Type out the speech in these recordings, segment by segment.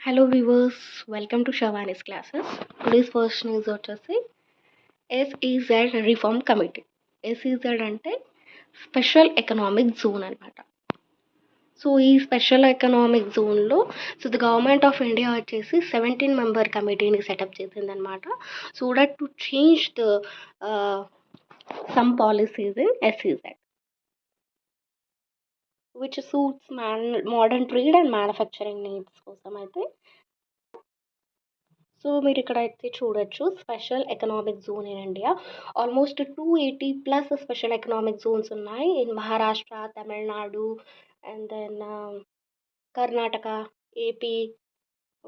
Hello viewers, welcome to Shavani's classes. Today's first news వచ్చేసి SEZ reform committee. SEZ అంటే special economic zone అనమాట. So ఈ special economic జోన్లో the government of India వచ్చేసి 17 member కమిటీని set up చేసిందనమాట. So that to change the some policies in SEZ which suits modern trade and manufacturing needs కోసం అయితే. So మీరు ఇక్కడైతే చూడొచ్చు special economic zone in India. Almost 280+ special economic zones ఉన్నాయి in Maharashtra, Tamil Nadu and then Karnataka, AP.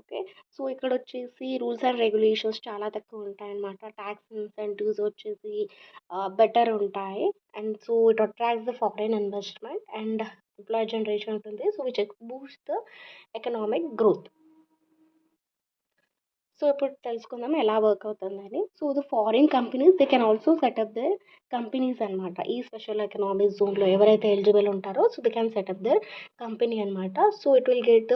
Okay, so ఇక్కడ వచ్చేసి rules and regulations చాలా తక్కువ ఉంటాయి అన్నమాట. ట్యాక్స్ ఇన్సెంటివ్స్ వచ్చేసి బెటర్ ఉంటాయి. And so it attracts the foreign investment and employ generation ఉంటుంది. So which boost the economic growth. So ఇప్పుడు తెలుసుకుందాం ఎలా వర్క్ అవుతుందని. So the foreign companies they can also set up the companies అనమాట. ఈ special economic జోన్లో ఎవరైతే ఎలిజిబుల్ ఉంటారో so they can set up their company అనమాట. So it will get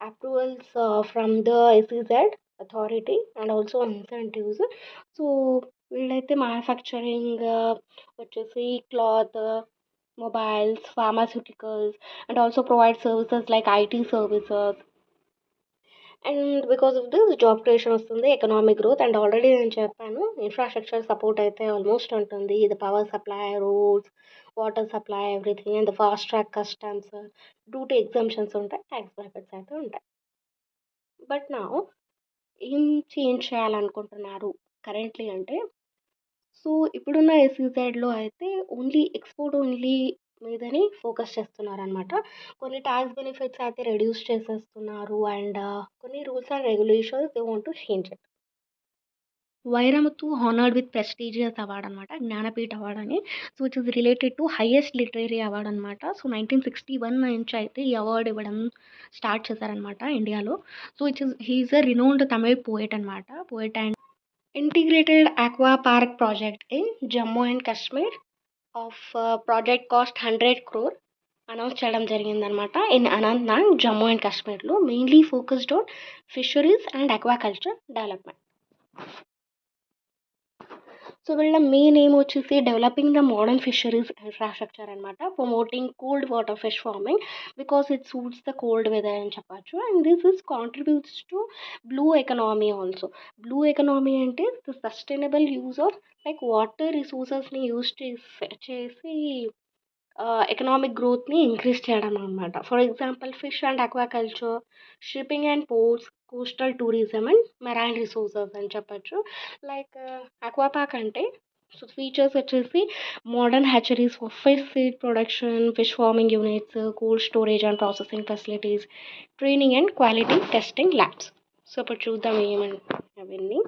approvals from the SEZ authority and also incentives. So వీళ్ళైతే manufacturing వచ్చేసి cloth, mobiles, pharmaceuticals and also provide services like IT services. And because of this job creation వస్తుంది, economic growth. And already నేను చెప్పాను infrastructure support అయితే almost ఉంటుంది. ఇది power supply, roads, water supply, everything. And fast track customs, duty exemptions ఉంటాయి, tax benefits అయితే ఉంటాయి. But నా ఏం చేంజ్ చేయాలనుకుంటున్నారు కరెంట్లీ అంటే, సో ఇప్పుడున్న SEZలో అయితే ఓన్లీ ఎక్స్పోర్ట్ ఓన్లీ మీదనే ఫోకస్ చేస్తున్నారనమాట. కొన్ని ట్యాక్స్ బెనిఫిట్స్ అయితే రెడ్యూస్ చేసేస్తున్నారు అండ్ కొన్ని rules and regulations they want to change it. Vairamuthu honoured with prestigious award అనమాట, జ్ఞానపీఠ అవార్డ్ అని. So it is related to highest literary award అనమాట. సో 1961 నుంచి అయితే ఈ అవార్డు ఇవ్వడం స్టార్ట్ చేశారనమాట ఇండియాలో. So he is a renowned Tamil poet అనమాట. Poet and integrated aqua park project in Jammu and Kashmir of project cost 100 crore announce చేయడం జరిగిందనమాట ఇన్ అనంతనాగ్, జమ్మూ అండ్ కాశ్మీర్లో. Mainly focused on fisheries and aquaculture development. So వీళ్ళ మెయిన్ ఏం వచ్చేసి developing the modern fisheries infrastructure అనమాట. Promoting cold water fish farming because it suits the cold weather అని చెప్పచ్చు. And this is contributes to blue economy also. Blue economy అంటే the sustainable use of like water రిసోర్సెస్ని use చేసి economic గ్రోత్ని increase చేయడం అనమాట. For example fish and aquaculture, shipping and ports, coastal tourism and marine resources అని చెప్పచ్చు. Like అక్వాపార్క్ అంటే so features వచ్చేసి modern hatcheries for fish seed production, fish farming units, cold storage and processing facilities, training and quality testing labs. So ఇప్పుడు చూద్దాం ఏమని అవన్నీ.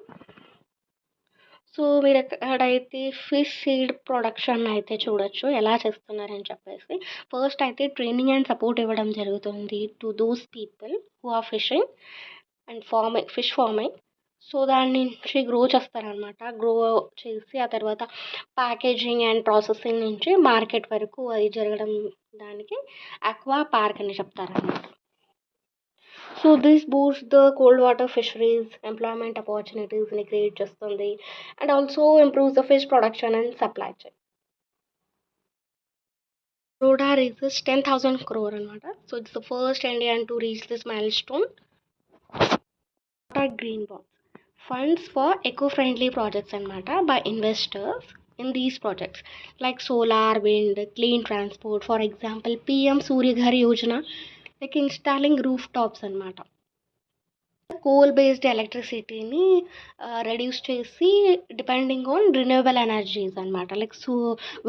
So మీరు ఎక్కడైతే ఫిష్ సీడ్ ప్రొడక్షన్ అయితే చూడొచ్చు ఎలా చేస్తున్నారని చెప్పేసి. ఫస్ట్ అయితే ట్రైనింగ్ అండ్ సపోర్ట్ ఇవ్వడం జరుగుతుంది to those people who are fishing and fish farming. So దాని నుంచి గ్రో చేస్తారనమాట. గ్రో చేసి ఆ తర్వాత ప్యాకేజింగ్ అండ్ ప్రాసెసింగ్ నుంచి మార్కెట్ వరకు అది జరగడం దానికి అక్వా పార్క్ అని చెప్తారనమాట. So this boost the cold water fisheries employment ఆపర్చునిటీస్ని క్రియేట్ చేస్తుంది and also improves the fish production and supply chain. Roda raises 10,000 crore అనమాట. So it's the first Indian to reach this mile stone. Green bond funds for eco friendly projects అనమాట by investors in these projects like solar, wind, clean transport. For example PM Surya Ghar Yojana, like installing roof tops అనమాట. Coal based ఎలక్ట్రిసిటీని reduce చేసి depending on renewable energies అనమాట. Like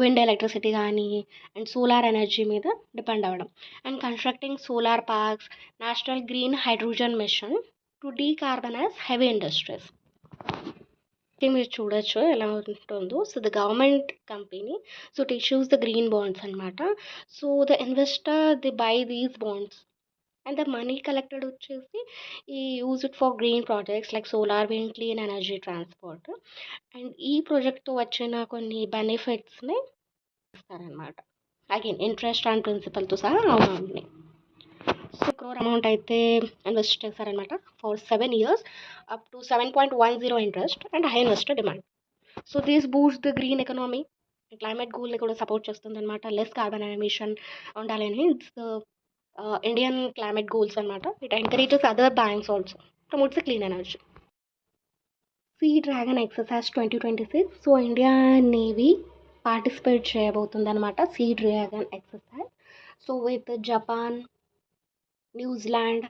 wind electricity కానీ and solar energy మీద depend అవ్వడం. And constructing solar parks, national green hydrogen mission to decarbonise heavy industries. మీరు చూడొచ్చు ఎలా ఉంటుందో. So the government company so it issues the green bonds అనమాట. So the investor the by these bonds and the money collected వచ్చేసి ఈ use it for green projects like solar, wind, clean energy, transport. And ఈ ప్రాజెక్ట్తో వచ్చిన కొన్ని బెనిఫిట్స్ని ఇస్తారనమాట. Again interest and ప్రిన్సిపల్తో సహా అవునండి. crore amount అయితే ఇన్వెస్ట్ చేశారనమాట for 7 years up to 7.10 interest and high investor demand. So this boost the green economy, climate గోల్ని కూడా సపోర్ట్ చేస్తుంది అనమాట. లెస్ కార్బన్ ఎమిషన్ ఉండాలని ఇట్స్ ఇండియన్ క్లైమేట్ గోల్స్ అనమాట. It encourages other banks also, promotes clean energy. Sea dragon exercise 2026. So India navy participate చేయబోతుంది అనమాట sea dragon exercise. So with Japan, New Zealand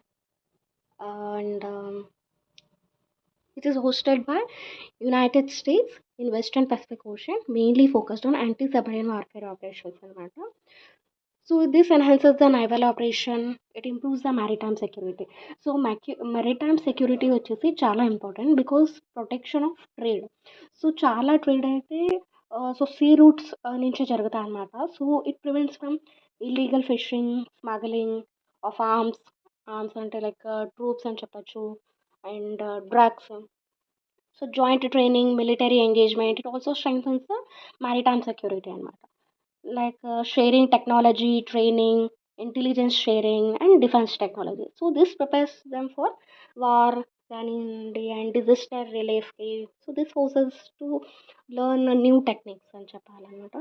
and it is hosted by United States in Western Pacific Ocean, mainly focused on anti-submarine warfare operations అనమాట. So this enhances the naval operation, it improves the maritime security. So maritime security వచ్చేసి చాలా important because protection of trade. So చాలా trade అయితే so see roots నుంచి జరుగుతాయి అన్నమాట. So it prevents from illegal fishing, smuggling of arms అంటే like troops అని చెప్పచ్చు, and drugs. So joint training, military engagement, it also strengthens the maritime security అనమాట. like sharing technology, training, intelligence sharing, and defense technology. So this prepares them for war and disaster relief. So this forces to learn new techniques అని చెప్పాలన్నమాట.